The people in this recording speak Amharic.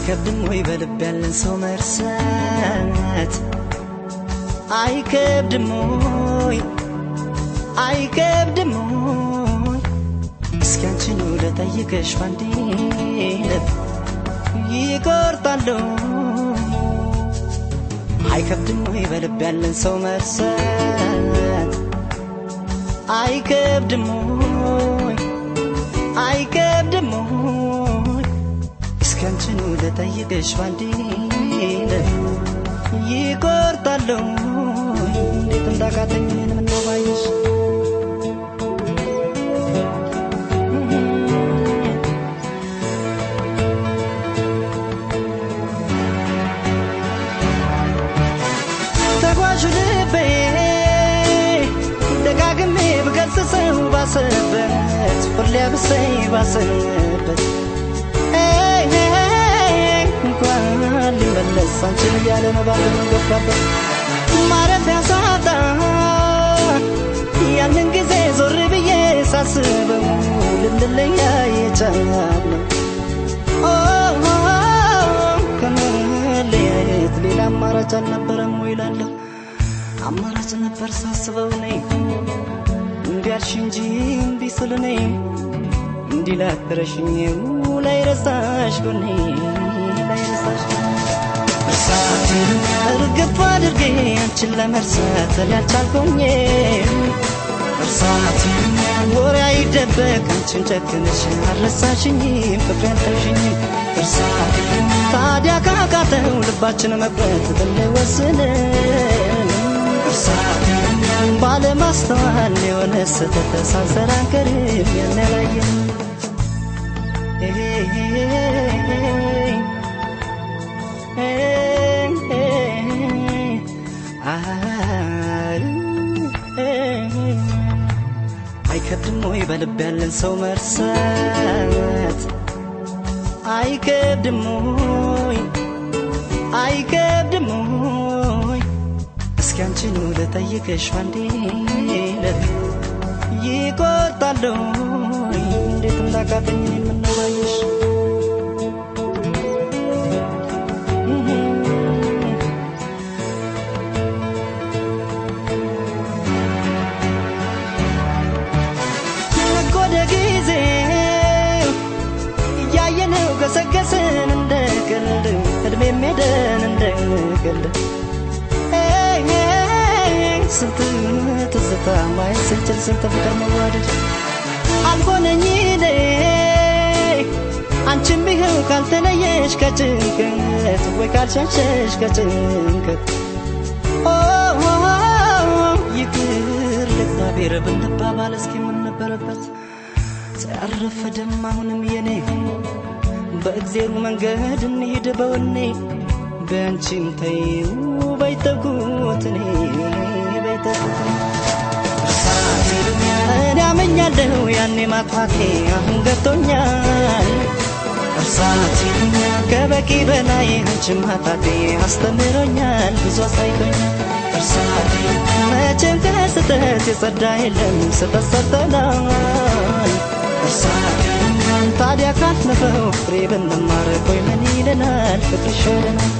አይከብድም ወይ በልብ ያለን ሰው መርሳት አይከብድም ወይ አይከብድም ወይ እስኪ አንቺን ልጠይቅሽ ባንዴ ልብ ይቆርጣል አይከብድም ወይ በልብ ያለን ሰው መርሳት አይከብድም ወይ አይከብድም ወይ እስኪ አንቺን ልጠይቅሽ ባንዴ ልብ ይቆርጣል እንዴት እንዳቃተኝ ምን ነው ባይሽ ተጓዥ ልቤ ደጋግሜ ብገስጸው ባሰበት ፍርድ ሊያብሰኝ ባሰበት እንኳን ሊመለስ አንቺን እያለ ነው ባለነው ገባበት ማረፊያ ሳጣ ያንን ጊዜ ዞር ብዬ ሳስበው ልንለያይ የቻልነው ከመለያየት ሌላ አማራጭ አልነበረም ወይ እላለሁ አማራጭ ነበር ሳስበው ነይ እንዲያልሽ እንጂ እምቢ ስል ነይ እንዲህ ላትረሽኝ ላይረሳሽ ጎኔ ላይረሳሽ እርሳቴን እርግፍ አድርጌ አንቺን ለመርሳት ያልቻልኩኝ እርሳቴን ወሬ አይደበቅ አንቺን ጨክነሽ አልረሳሽኝም ፍቅሬ አልተውሽኝ እርሳቴን ታዲያ ካቃተው ልባችን መቅረት ብንወስን እርሳቴን ባለማስተዋል የሆነ ስህተት ሳንሰራ አንቀርም ያለያየን አይከብድም ወይ በልብ ያለን ሰው መርሳት አይከብድም ወይ አይከብድም ወይ እስኪ አንቺን ልጠይቅሽ ባንዴ ልብ ይቆርጣል እንዴት እንዳቃተኝ ምን ነው ባይሽ ገሰገስን እንደቀልድ እድሜም ሄደን እንደቀልድ ስንት ትዝታ ማየት ስንችል ስንት ፍቅር መዋደድ አልሆነኝ እኔ አንቺም ቢሆን ካልተለየሽ ከጭንቀት ወይ ካልሸሸሽ ከጭንቀት ይቅር ለእግዚአብሔር ብንባባል እስኪ ምን ነበረበት ሳያረፈደም አሁንም የኔ በእግዚአብሔር መንገድ እንሂድ በወኔ በአንቺም ተይው ባይተኩት እኔ ባይተኩት እኔ አመኛለሁ ያኔ ማጥፋቴ አሁን ገብቶኛል እርሳቴን ከበቂ በላይ አንቺን ማጣቴ አስተምሮኛል ብዙ አሳይቶኛል እርሳቴን መቼም ከስህተት የጸዳ የለም ስህተት ሰርተናል እርሳቴን ታዲያ ካለፈው ፍሬ ብንማር ቆይ ምን ይለናል ፍቅር ይሻለናል